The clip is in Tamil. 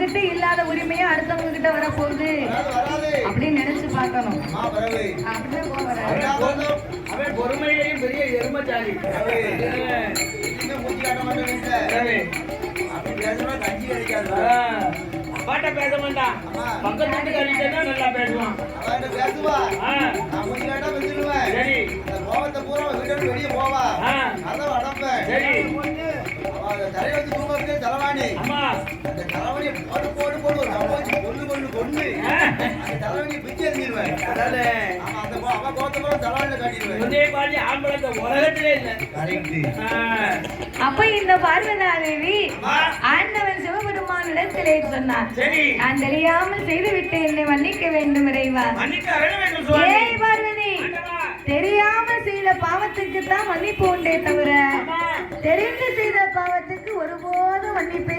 கிட்ட இல்லாத உரிமையும் அடுத்தவங்க கிட்ட வரப்போகுது அப்படின்னு நினைச்சு பார்க்கணும். அப்படிதான் போகிறாரு. அவன் பொறுமையிலையும் பெரிய எருமச்சாலி. அப்பாட்ட பேச மாட்டான், பக்கத்து வீட்டுக்காரிட்டா நல்லா பேசுவான். சரி வெளியே போவா அதான் அடப்பேன். சரி தலை வச்சு தூங்க தலைவாணி அந்த தலைவணியை போட்டு போட்டு போட்டு ஒரு அம்மாச்சி கொண்டு கொண்டு கொண்டு அந்த தலைவணியை பிச்சு எறிஞ்சிருவேன். அந்த அவ கோத்தப்போ தலைவணியில காட்டிடுவேன். இதே பாட்டி ஆம்பளை உலகத்திலே இல்லை. அப்ப இந்த பார்வதா தேவி ஆண்டவன் சிவபெருமானிடத்திலே சொன்னார், நான் தெரியாமல் செய்துவிட்டு என்னை மன்னிக்க வேண்டும் இறைவா. ஏய் பார்வதி, தெரியாமல் செய்த பாவத்துக்கு தான் மன்னிப்பு உண்டே தவிர தெரிந்து செய்த பாவத்துக்கு ஒருபோதும் மன்னிப்பே